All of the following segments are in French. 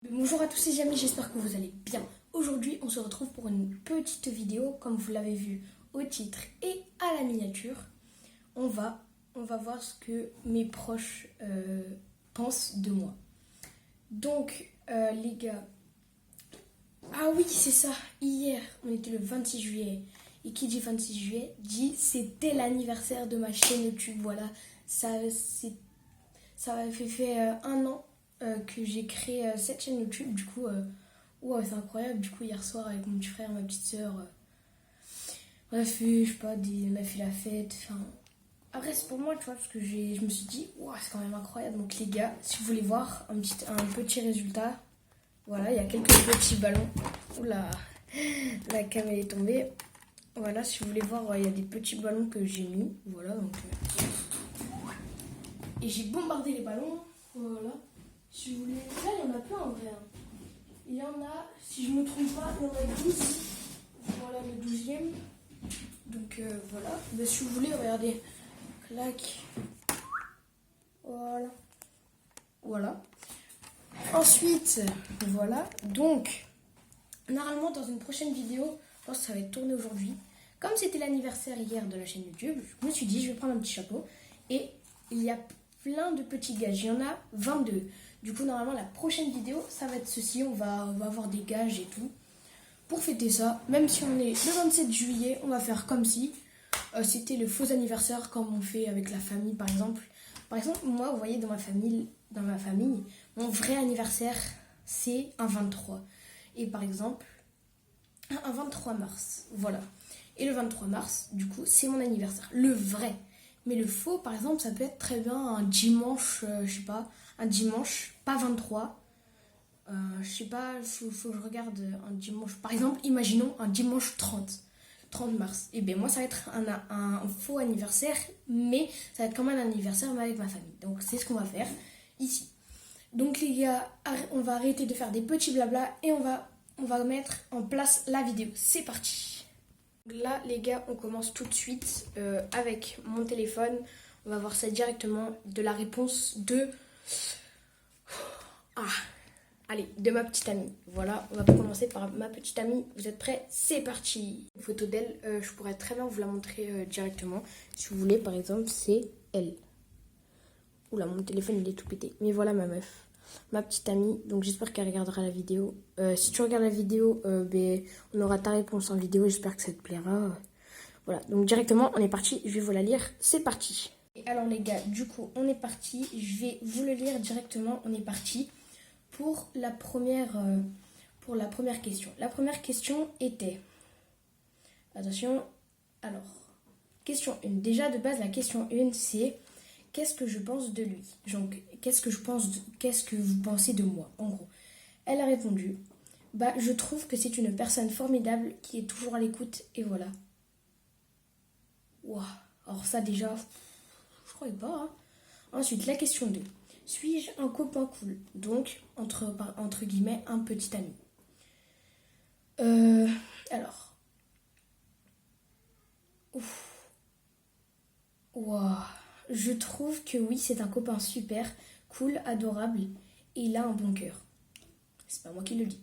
Bonjour à tous les amis, j'espère que vous allez bien. Aujourd'hui, on se retrouve pour une petite vidéo, comme vous l'avez vu au titre et à la miniature. On va voir ce que mes proches pensent de moi. Donc, les gars, ah oui, c'est ça, hier, on était le 26 juillet. Et qui dit 26 juillet, dit c'était l'anniversaire de ma chaîne YouTube. Voilà, ça fait un an que j'ai créé cette chaîne YouTube. Du coup, ouais, c'est incroyable. Du coup, hier soir, avec mon petit frère, ma petite soeur, on a fait, je sais pas, on a fait la fête. Enfin, après, c'est pour moi, tu vois, parce que je me suis dit, wow, c'est quand même incroyable. Donc, les gars, si vous voulez voir un petit résultat, voilà, il y a quelques petits ballons. Oula, la cam elle est tombée. Voilà, si vous voulez voir, il y a des petits ballons que j'ai mis. Voilà, donc. Et j'ai bombardé les ballons. Voilà. Si vous voulez. Là, il y en a plein en vrai. Il y en a, si je ne me trompe pas, il y en a 12. Voilà le 12e. Donc voilà. Mais si vous voulez, regardez. Clac. Voilà. Voilà. Ensuite, voilà. Donc, normalement, dans une prochaine vidéo, je pense que ça va être tourné aujourd'hui. Comme c'était l'anniversaire hier de la chaîne YouTube, je me suis dit, je vais prendre un petit chapeau. Et il y a plein de petits gages. Il y en a 22. Du coup, normalement, la prochaine vidéo, ça va être ceci. On va avoir des gages et tout. Pour fêter ça, même si on est le 27 juillet, on va faire comme si c'était le faux anniversaire, comme on fait avec la famille, par exemple. Par exemple, moi, vous voyez, dans ma famille, mon vrai anniversaire, c'est un 23. Et par exemple, un 23 mars. Voilà. Et le 23 mars, du coup, c'est mon anniversaire. Le vrai. Mais le faux, par exemple, ça peut être très bien un dimanche, je sais pas, un dimanche, pas 23. Je sais pas, faut que je regarde un dimanche. Par exemple, imaginons un dimanche 30 mars. Et bien moi, ça va être un faux anniversaire, mais ça va être quand même un anniversaire, mais avec ma famille. Donc c'est ce qu'on va faire ici. Donc les gars, on va arrêter de faire des petits blabla et on va mettre en place la vidéo. C'est parti. Là les gars, on commence tout de suite avec mon téléphone. On va voir ça directement de la réponse de... Allez, de ma petite amie. Voilà, on va commencer par ma petite amie. Vous êtes prêts? C'est parti. Une photo d'elle, je pourrais très bien vous la montrer directement. Si vous voulez, par exemple, c'est elle. Oula, mon téléphone, il est tout pété. Mais voilà ma meuf, ma petite amie. Donc j'espère qu'elle regardera la vidéo. Si tu regardes la vidéo, on aura ta réponse en vidéo. J'espère que ça te plaira. Voilà, donc directement, on est parti. Je vais vous la lire. C'est parti. Et alors les gars, du coup, on est parti. Je vais vous le lire directement. On est parti. Pour la première question. La première question était... Attention. Alors, question 1. Déjà, de base, la question 1, c'est... Qu'est-ce que je pense de lui? Donc, qu'est-ce que vous pensez de moi, en gros? Elle a répondu... Bah, je trouve que c'est une personne formidable qui est toujours à l'écoute, et voilà. Waouh. Alors ça, déjà... Je croyais pas, hein. Ensuite, la question 2. Suis-je un copain cool? Donc, entre guillemets, un petit ami. Alors. Ouf. Wow. Je trouve que oui, c'est un copain super, cool, adorable, et il a un bon cœur. C'est pas moi qui le dis.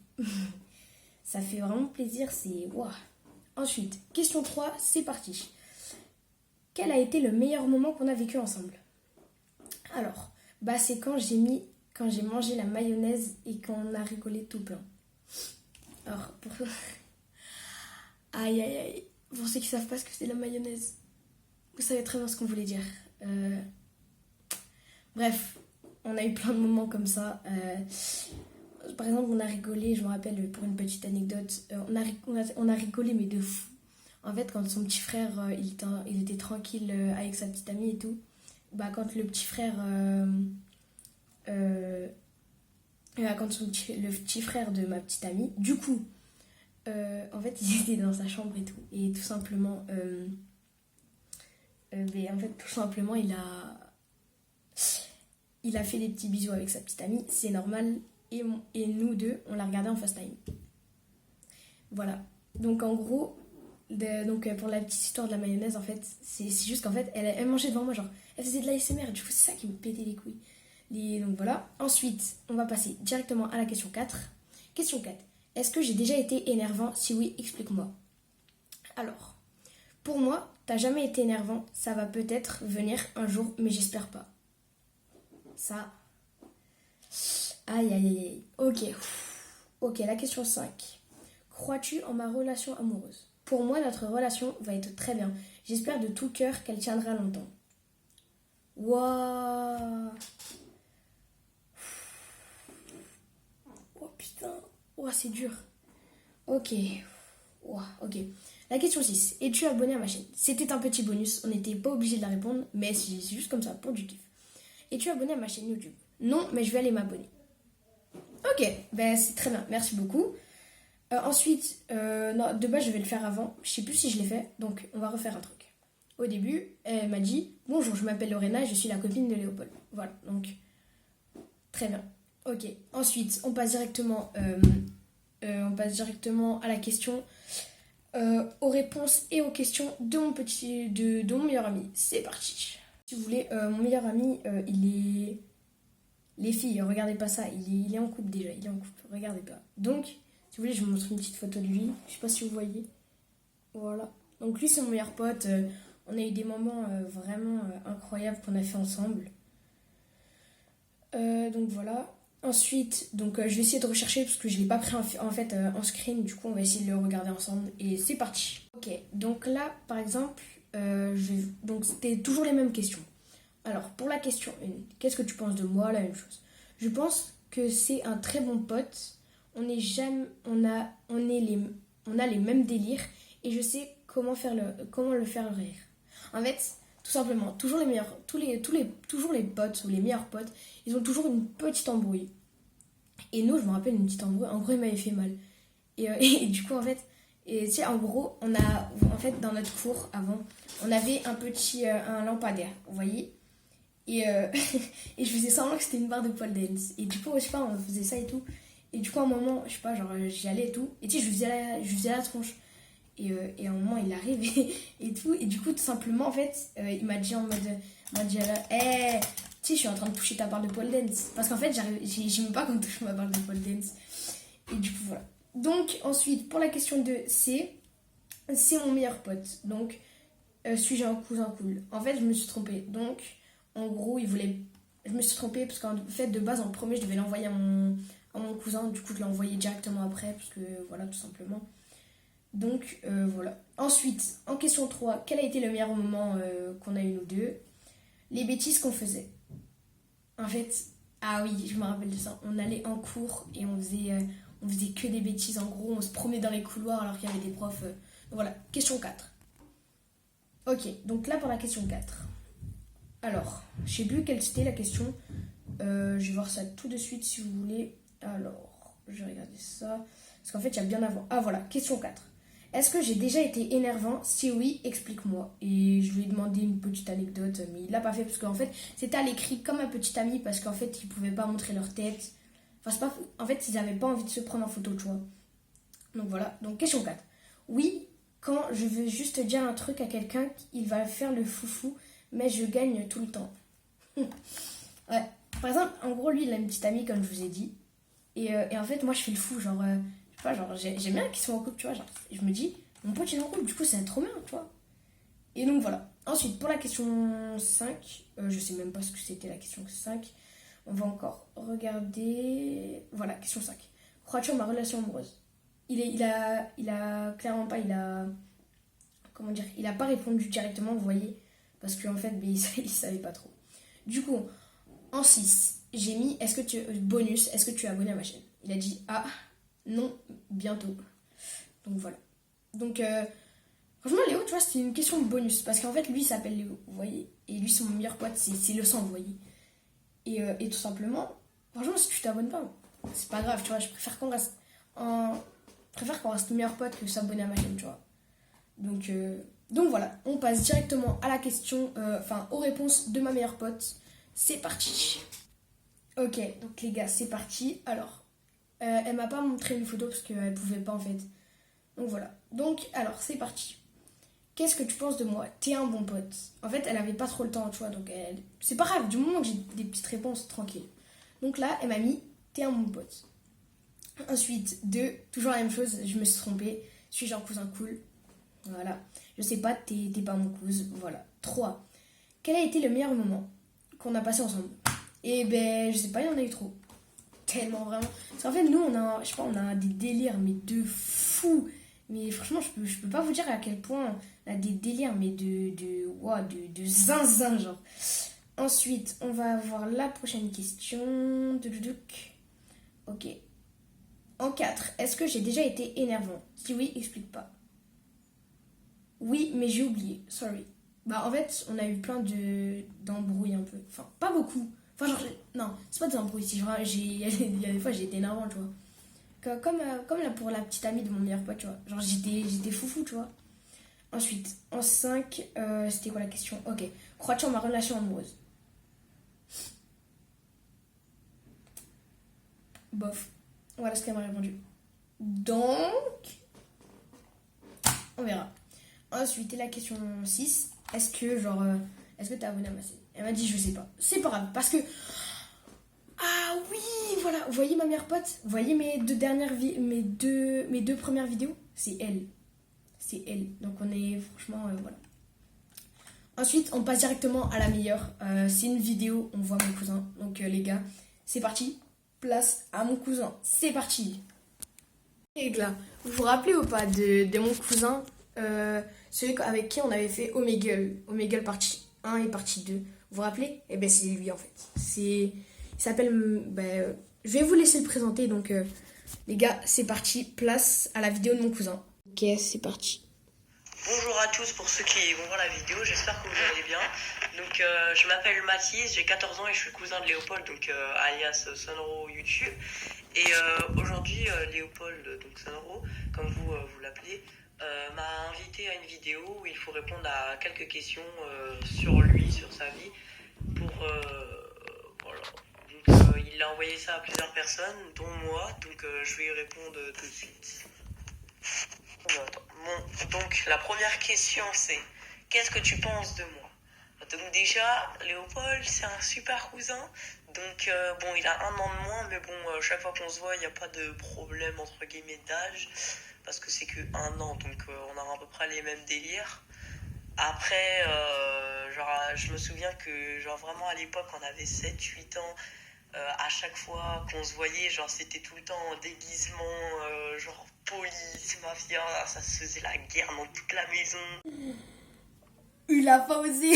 Ça fait vraiment plaisir, c'est... Wow. Ensuite, question 3, c'est parti. Quel a été le meilleur moment qu'on a vécu ensemble? Alors... Bah c'est quand j'ai mangé la mayonnaise et qu'on a rigolé tout plein. Alors aïe aïe aïe. Pour ceux qui savent pas ce que c'est la mayonnaise, vous savez très bien ce qu'on voulait dire. Bref, on a eu plein de moments comme ça. Par exemple, on a rigolé, je me rappelle pour une petite anecdote, on a rigolé mais de fou. En fait, quand son petit frère, il était tranquille avec sa petite amie et tout, bah quand le petit frère... quand le petit frère de ma petite amie, du coup, en fait, ils étaient dans sa chambre et tout. Et tout simplement, il a fait des petits bisous avec sa petite amie. C'est normal. Et nous deux, on l'a regardé en FaceTime. Voilà. Donc, en gros, pour la petite histoire de la mayonnaise, en fait, c'est juste qu'en fait, elle mangeait devant moi, genre, elle faisait de l'ASMR. Du coup, c'est ça qui me pétait les couilles. Donc voilà. Ensuite, on va passer directement à la question 4. Question 4. Est-ce que j'ai déjà été énervant? Si oui, explique-moi. Alors, pour moi, t'as jamais été énervant. Ça va peut-être venir un jour, mais j'espère pas. Ça. Aïe, aïe, aïe. Ok. Ok, la question 5. Crois-tu en ma relation amoureuse? Pour moi, notre relation va être très bien. J'espère de tout cœur qu'elle tiendra longtemps. Waouh. Oh putain. Oh, c'est dur. Ok. Wow, ok. La question 6. Es-tu abonné à ma chaîne? C'était un petit bonus. On n'était pas obligé de la répondre, mais c'est juste comme ça, pour du kiff. Es-tu abonné à ma chaîne YouTube? Non, mais je vais aller m'abonner. Ok, ben c'est très bien. Merci beaucoup. Ensuite, non, de base, je vais le faire avant. Je sais plus si je l'ai fait, donc on va refaire un truc. Au début, elle m'a dit bonjour, je m'appelle Lorena et je suis la copine de Léopold. Voilà, donc très bien. Ok. Ensuite, on passe directement à la question, aux réponses et aux questions de mon meilleur ami. C'est parti. Si vous voulez, mon meilleur ami, il est. Les filles, regardez pas ça, il est en couple déjà, il est en couple, regardez pas. Donc, si vous voulez, je vous montre une petite photo de lui, je sais pas si vous voyez. Voilà. Donc lui, c'est mon meilleur pote, on a eu des moments vraiment incroyables qu'on a fait ensemble. Donc voilà. Ensuite, donc, je vais essayer de rechercher parce que je l'ai pas pris en fait en screen, du coup on va essayer de le regarder ensemble et c'est parti. Ok, donc là, par exemple, donc c'était toujours les mêmes questions. Alors, pour la question 1, qu'est-ce que tu penses de moi? La même chose. Je pense que c'est un très bon pote. On est jamais, on a les mêmes délires et je sais comment le faire rire. En fait, tout simplement, toujours les meilleurs, toujours les potes ou les meilleurs potes, ils ont toujours une petite embrouille. Et nous, je me rappelle une petite embrouille. En gros, il m'avait fait mal. Et du coup, en fait, tu sais, en gros, en fait, dans notre cours avant, on avait un lampadaire, vous voyez. Et je faisais semblant que c'était une barre de pole dance. Et du coup, je sais pas, on faisait ça et tout. Et du coup, à un moment, je sais pas, genre, j'y allais et tout. Et tu sais, je faisais la tronche. Et à un moment, il arrive et tout. Et du coup, tout simplement, en fait, il m'a dit hey, tu sais, je suis en train de toucher ta barre de pole dance. Parce qu'en fait, j'aime pas qu'on touche ma barre de pole dance. Et du coup, voilà. Donc, ensuite, pour la question 2, c'est mon meilleur pote. Donc, suis-je un cousin cool? En fait, je me suis trompée. Donc, en gros, je me suis trompée parce qu'en fait, de base, en premier, je devais l'envoyer à mon cousin. Du coup, je l'ai envoyé directement après parce que, voilà, tout simplement. Donc, voilà. Ensuite, en question 3, quel a été le meilleur moment qu'on a eu nous deux? Les bêtises qu'on faisait. En fait, ah oui, je me rappelle de ça. On allait en cours et on faisait que des bêtises. En gros, on se promenait dans les couloirs alors qu'il y avait des profs. Voilà, question 4. Ok, donc là pour la question 4. Alors, je sais plus quelle c'était la question. Je vais voir ça tout de suite si vous voulez. Alors, je vais regarder ça. Parce qu'en fait, il y a bien avant. Ah voilà, question 4. Est-ce que j'ai déjà été énervant? Si oui, explique-moi. Et je lui ai demandé une petite anecdote, mais il l'a pas fait parce qu'en fait, c'était à l'écrit comme un petit ami parce qu'en fait, ils pouvaient pas montrer leur tête. Enfin, c'est pas... En fait, ils avaient pas envie de se prendre en photo, tu vois. Donc voilà. Donc, question 4. Oui, quand je veux juste dire un truc à quelqu'un, il va faire le foufou, mais je gagne tout le temps. Ouais. Par exemple, en gros, lui, il a une petite amie, comme je vous ai dit. Et en fait, moi, je fais le fou, genre... je sais pas, genre, j'aime bien qu'ils soient en couple, tu vois. Genre, je me dis, mon pote, il est en couple, du coup, c'est trop bien, tu vois. Et donc, voilà. Ensuite, pour la question 5, je sais même pas ce que c'était la question 5. On va encore regarder... Voilà, question 5. Crois-tu en ma relation amoureuse? Il a clairement pas... Comment dire? Il a pas répondu directement, vous voyez. Parce qu'en fait, il savait pas trop. Du coup, en 6, j'ai mis bonus, est-ce que tu es abonné à ma chaîne? Il a dit ah, non, bientôt. Donc voilà. Donc, franchement, Léo, tu vois, c'était une question de bonus. Parce qu'en fait, lui, il s'appelle Léo, vous voyez. Et lui, son meilleur pote, c'est le sang, vous voyez. Et tout simplement, franchement, si tu t'abonnes pas, c'est pas grave, tu vois. Je préfère qu'on reste meilleur pote que s'abonner à ma chaîne, tu vois. Donc voilà, on passe directement à la question, aux réponses de ma meilleure pote. C'est parti. Ok, donc les gars, c'est parti. Alors, elle m'a pas montré une photo parce qu'elle pouvait pas en fait. Donc voilà. Donc, alors, c'est parti. Qu'est-ce que tu penses de moi? T'es un bon pote. En fait, elle avait pas trop le temps, tu vois, donc c'est pas grave, du moment que j'ai des petites réponses tranquilles. Donc là, elle m'a mis t'es un bon pote. Ensuite, 2, toujours la même chose, je me suis trompée. Suis-je un cousin cool? Voilà. Je sais pas, t'es pas mon cousin. Voilà. 3, quel a été le meilleur moment qu'on a passé ensemble? Et ben, je sais pas, il y en a eu trop. Tellement vraiment. Parce qu'en fait, nous, je sais pas, on a des délires, mais de fou. Mais franchement, je peux pas vous dire à quel point on a des délires, mais de zinzin, genre. Ensuite, on va voir la prochaine question. Ok. En 4, est-ce que j'ai déjà été énervant? Si oui, explique pas. Oui, mais j'ai oublié. Sorry. Bah, en fait, on a eu plein d'embrouilles un peu. Enfin, pas beaucoup. Enfin, genre, non, c'est pas des embrouilles. Il y a des fois, j'ai été énervant, tu vois. Comme là pour la petite amie de mon meilleur pote, tu vois. Genre, j'étais foufou, tu vois. Ensuite, en 5, c'était quoi la question? Ok. Crois-tu en ma relation amoureuse? Bof. Voilà ce qu'elle m'a répondu. Donc, on verra. Ensuite, la question 6. Est-ce que t'es abonné à ma chaîne? Elle m'a dit, je sais pas. C'est pas grave, parce que... Ah oui, voilà. Vous voyez ma meilleure pote? Vous voyez mes deux premières vidéos? C'est elle. C'est elle. Donc on est franchement... voilà. Ensuite, on passe directement à la meilleure. C'est une vidéo, on voit mon cousin. Donc les gars, c'est parti. Place à mon cousin. C'est parti. Les gars, vous vous rappelez ou pas de mon cousin, celui avec qui on avait fait Omegle partie 1 et partie 2. Vous vous rappelez? Eh ben c'est lui en fait. Il s'appelle... je vais vous laisser le présenter. Donc les gars, c'est parti. Place à la vidéo de mon cousin. Ok, c'est parti. Bonjour à tous pour ceux qui vont voir la vidéo, j'espère que vous allez bien. Donc je m'appelle Mathis, j'ai 14 ans et je suis le cousin de Léopold, donc alias Sonoro YouTube. Et aujourd'hui Léopold, donc Sonoro, comme vous l'appelez, m'a invité à une vidéo où il faut répondre à quelques questions sur lui, sur sa vie, pour voilà. Donc il a envoyé ça à plusieurs personnes, dont moi, donc je vais y répondre tout de suite. Bon, donc la première question c'est qu'est-ce que tu penses de moi? Donc déjà, Léopold c'est un super cousin. Donc bon, il a 1 an de moins, mais bon, chaque fois qu'on se voit, il n'y a pas de problème entre guillemets d'âge, parce que c'est que 1 an, donc on a à peu près les mêmes délires. Après, genre, je me souviens que genre vraiment à l'époque, on avait 7-8 ans. À chaque fois qu'on se voyait, genre c'était tout le temps en déguisement, genre police, mafia, ça se faisait la guerre dans toute la maison. Il a pas osé.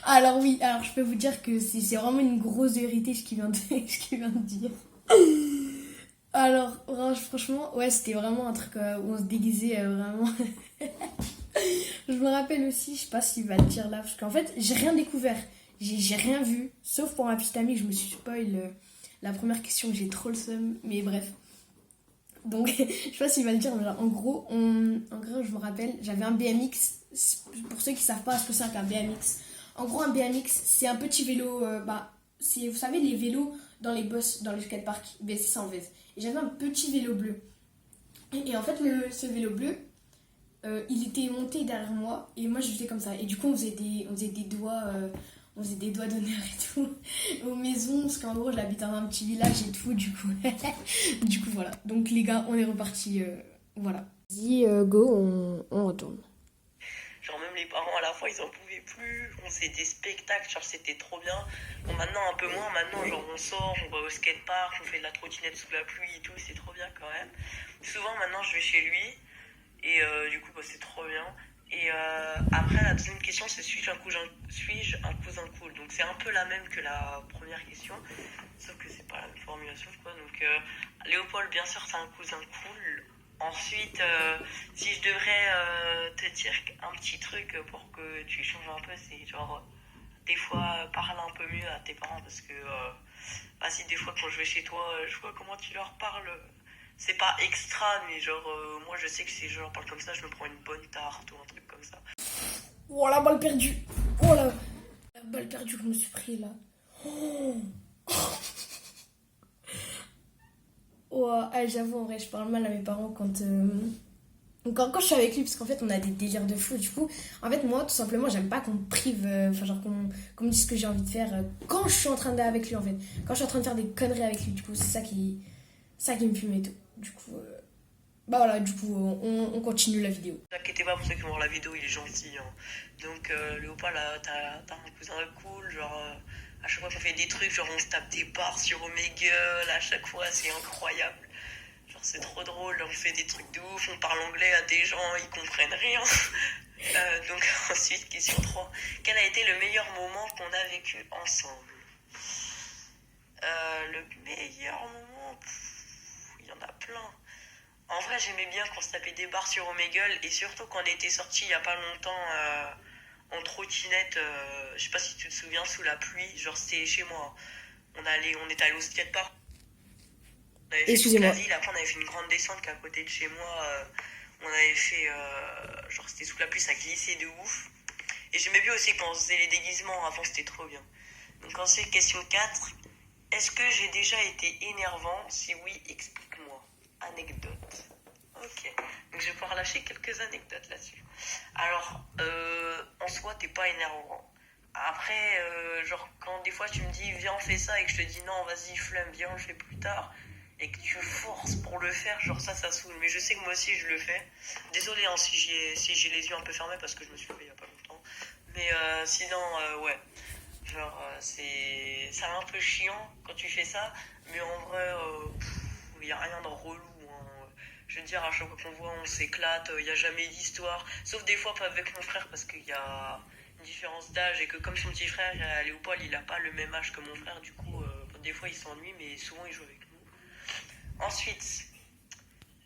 Alors oui, alors je peux vous dire que c'est vraiment une grosse vérité ce qu'il vient de dire. Alors franchement, ouais, c'était vraiment un truc où on se déguisait vraiment. Je me rappelle aussi, je sais pas s'il va le dire là, parce qu'en fait, j'ai rien découvert. J'ai rien vu, sauf pour ma petite amie, je me suis spoil la première question, j'ai trop le seum, mais bref. Donc, je sais pas s'il va le dire, mais en gros, je me rappelle, j'avais un BMX. Pour ceux qui savent pas ce que c'est qu'un BMX, en gros, un BMX, c'est un petit vélo, vous savez, les vélos dans les bus, dans les skateparks, c'est ça en fait. Et j'avais un petit vélo bleu. Et en fait, ce vélo bleu, il était monté derrière moi, et moi je faisais comme ça. Et du coup, on faisait des doigts. On faisait des doigts d'honneur et tout aux maisons, parce qu'en gros j'habite dans un petit village et tout, du coup voilà. Donc les gars, on est reparti, voilà. Vas-y, go, on retourne. Genre même les parents à la fois ils en pouvaient plus, on faisait des spectacles, genre c'était trop bien. Bon maintenant un peu moins, maintenant genre on sort, on va au skatepark, on fait de la trottinette sous la pluie et tout, c'est trop bien quand même. Souvent maintenant je vais chez lui et du coup c'est trop bien. Et après, la deuxième question, c'est suis-je un cousin cool? Donc c'est un peu la même que la première question, sauf que c'est pas la même formulation, quoi. Donc Léopold, bien sûr, c'est un cousin cool. Ensuite, si je devrais te dire un petit truc pour que tu changes un peu, c'est genre, des fois, parle un peu mieux à tes parents, parce que, si des fois, quand je vais chez toi, je vois comment tu leur parles. C'est pas extra, mais genre, moi je sais que si je leur parle comme ça, je me prends une bonne tarte ou un truc comme ça. Oh la balle perdue! Oh la balle perdue que je me suis pris là. Oh, oh j'avoue, en vrai, je parle mal à mes parents Donc quand je suis avec lui, parce qu'en fait on a des délires de fou, du coup, en fait moi tout simplement j'aime pas qu'on me prive, enfin genre qu'on me dise ce que j'ai envie de faire quand je suis en train d'être avec lui en fait. Quand je suis en train de faire des conneries avec lui, du coup c'est ça qui me fume et tout. Du coup, bah voilà, du coup on continue la vidéo. Ne vous inquiétez pas pour ceux qui vont voir la vidéo, il est gentil. Hein. Donc Léopold, là, t'as un cousin cool, genre à chaque fois qu'on fait des trucs, genre on se tape des barres sur Omegle, à chaque fois c'est incroyable. Genre c'est trop drôle, on fait des trucs de ouf, on parle anglais à des gens, ils comprennent rien. Donc ensuite, question 3. Quel a été le meilleur moment qu'on a vécu ensemble? Le meilleur moment, il y en a plein. En vrai, j'aimais bien qu'on se tapait des barres sur Omegle et surtout quand on était sortis il y a pas longtemps en trottinette, je sais pas si tu te souviens, sous la pluie, genre c'était chez moi. On était allé au skatepark, on avait fait toute la Excusez-moi. ville, après on avait fait une grande descente qu'à côté de chez moi, on avait fait, genre c'était sous la pluie, ça glissait de ouf. Et j'aimais bien aussi quand on faisait les déguisements avant, c'était trop bien. Donc ensuite, question 4. Est-ce que j'ai déjà été énervant? Si oui, explique-moi. Anecdote. Ok. Donc je vais pouvoir lâcher quelques anecdotes là-dessus. Alors, en soi, t'es pas énervant. Après, genre, quand des fois tu me dis viens on fait ça et que je te dis non, vas-y, flemme, viens on le fait plus tard, et que tu forces pour le faire, genre ça saoule. Mais je sais que moi aussi je le fais. Désolé hein, si j'ai les yeux un peu fermés parce que je me suis fait il y a pas longtemps. Mais sinon, ouais. Genre, c'est un peu chiant quand tu fais ça, mais en vrai, il n'y a rien de relou. Hein. Je veux dire, à chaque fois qu'on voit, on s'éclate, il n'y a jamais d'histoire. Sauf des fois pas avec mon frère parce qu'il y a une différence d'âge et que comme son petit frère, Léopold, il n'a pas le même âge que mon frère, du coup, des fois il s'ennuie, mais souvent il joue avec nous. Ensuite,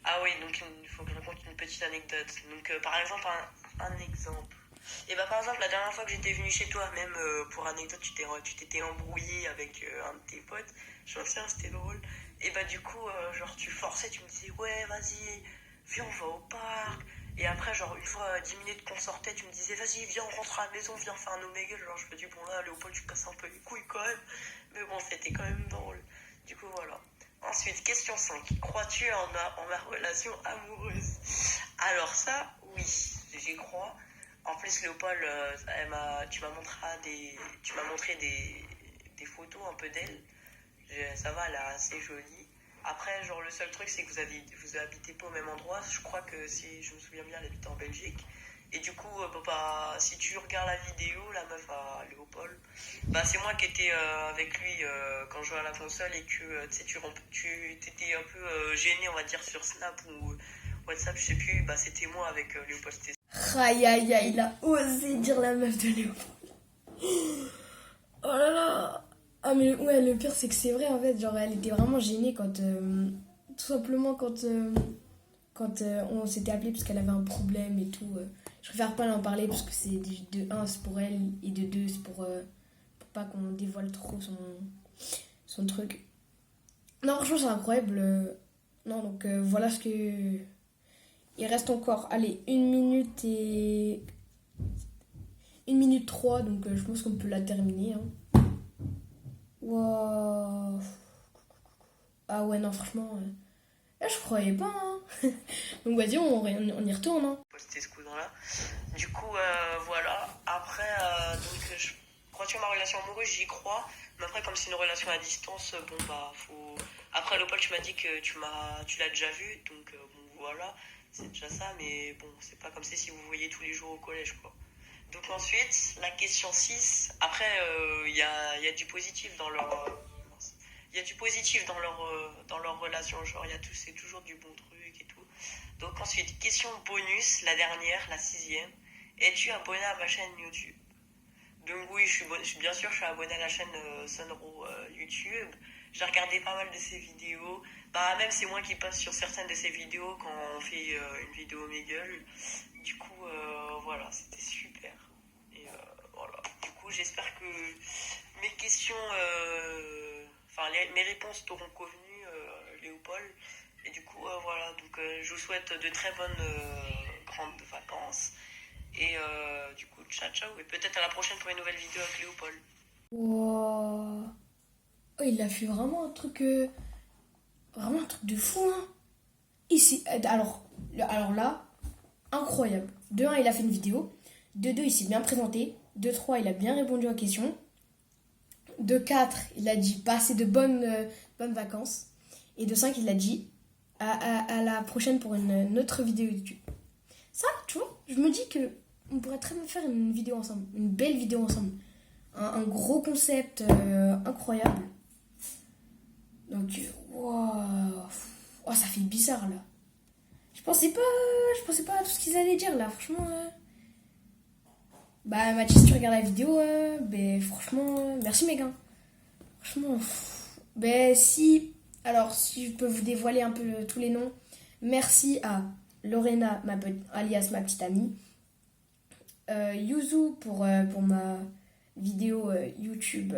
ah oui, donc il faut que je raconte une petite anecdote. Donc, par exemple, un exemple. Et bah par exemple la dernière fois que j'étais venue chez toi, même pour anecdote, tu t'étais embrouillé avec un de tes potes, je me souviens c'était drôle. Et bah du coup genre tu forçais, tu me disais ouais vas-y, viens on va au parc. Et après genre une fois 10 minutes qu'on sortait, tu me disais vas-y viens on rentre à la maison, viens faire un oméga. Genre je me dis bon là Léopold tu casses un peu les couilles quand même. Mais bon c'était quand même drôle. Du coup voilà. Ensuite question 5. Crois-tu en ma relation amoureuse? Alors ça oui, j'y crois. En plus, Léopold, tu m'as montré des photos un peu d'elle. Ça va, elle est assez jolie. Après, genre, le seul truc, c'est que vous habitez pas au même endroit. Je crois que, si je me souviens bien, elle habite en Belgique. Et du coup, si tu regardes la vidéo, la meuf à Léopold, bah, c'est moi qui étais avec lui quand je jouais à la console et que tu t'étais un peu gêné, on va dire, sur Snap ou WhatsApp, je sais plus. Bah, c'était moi avec Léopold. Aïe aïe aïe, il a osé dire la meuf de Léo. Oh là là. Ah mais ouais, le pire c'est que c'est vrai en fait, genre elle était vraiment gênée quand tout simplement quand on s'était appelé parce qu'elle avait un problème et tout. Je préfère pas l'en parler parce que c'est de un c'est pour elle et de deux c'est pour pas qu'on dévoile trop son truc. Non franchement c'est incroyable. Non donc voilà ce que il reste encore allez 1 minute 3 donc je pense qu'on peut la terminer hein. Wow. Ah ouais non franchement je croyais pas hein. Donc vas-y on y retourne hein. Posté ce coup-là. Du coup, voilà. Après, crois-tu en ma relation amoureuse? J'y crois. Mais après, comme c'est une relation à distance, bon bah, faut. Après, Léopold, tu m'as dit que tu l'as déjà vu, donc bon, voilà, c'est déjà ça. Mais bon, c'est pas comme si vous voyez tous les jours au collège, quoi. Donc ensuite, la question 6. Après, il y a du positif dans leur. Il y a du positif dans leur relation, genre c'est toujours du bon truc et tout. Donc ensuite, question bonus, la dernière, la 6e. Es-tu abonné à ma chaîne YouTube? Donc oui, bien sûr, je suis abonné à la chaîne Sunro YouTube. J'ai regardé pas mal de ses vidéos. Bah même c'est moi qui passe sur certaines de ses vidéos quand on fait une vidéo Omegle. Du coup, voilà, c'était super. Et voilà. Du coup, j'espère que mes questions, mes réponses t'auront convenu, Léopold. Et du coup, voilà. Donc, je vous souhaite de très bonnes grandes vacances. Et du coup, ciao, ciao. Et peut-être à la prochaine pour une nouvelle vidéo avec Léopold. Wow. Oh, il a fait vraiment vraiment un truc de fou hein. Ici alors là incroyable. De 1, il a fait une vidéo. De 2, il s'est bien présenté. De 3, il a bien répondu aux questions. De 4, il a dit passer de bonnes vacances. Et de 5, il a dit à la prochaine pour une autre vidéo YouTube. Ça, tu vois, je me dis que on pourrait très bien faire une vidéo ensemble. Une belle vidéo ensemble. Un gros concept incroyable. Donc, waouh. Oh, ça fait bizarre là. Je pensais pas à tout ce qu'ils allaient dire là, franchement. Bah, Mathis, tu regardes la vidéo, ben franchement, merci mec. Hein. Franchement, ben si. Alors, si je peux vous dévoiler un peu tous les noms, merci à Lorena, alias ma petite amie. Yuzu pour ma vidéo YouTube.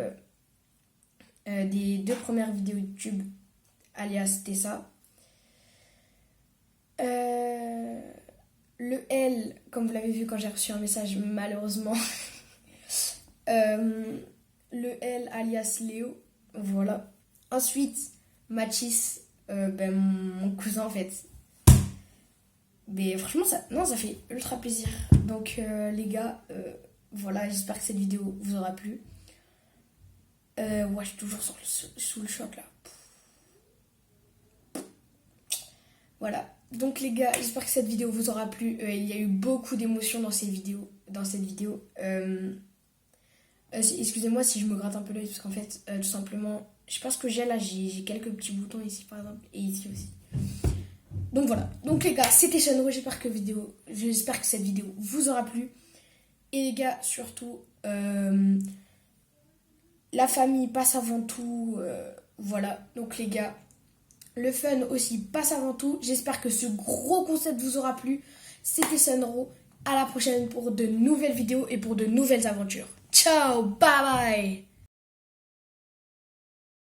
Des 2 premières vidéos YouTube, alias Tessa. Le L, comme vous l'avez vu quand j'ai reçu un message, malheureusement. Le L, alias Léo. Voilà. Ensuite, Mathis, mon cousin en fait. Mais franchement, ça fait ultra plaisir. Donc, les gars, voilà, j'espère que cette vidéo vous aura plu. Ouais, je suis toujours sous le choc là. Voilà. Donc les gars, j'espère que cette vidéo vous aura plu. Il y a eu beaucoup d'émotions dans cette vidéo. Excusez-moi si je me gratte un peu l'œil parce qu'en fait, tout simplement, je sais pas ce que j'ai là. J'ai quelques petits boutons ici par exemple et ici aussi. Donc voilà. Donc les gars, c'était Shenro. J'espère que cette vidéo vous aura plu. Et les gars, surtout, la famille passe avant tout. Voilà. Donc les gars. Le fun aussi passe avant tout. J'espère que ce gros concept vous aura plu. C'était Sunro. À la prochaine pour de nouvelles vidéos et pour de nouvelles aventures. Ciao, bye bye.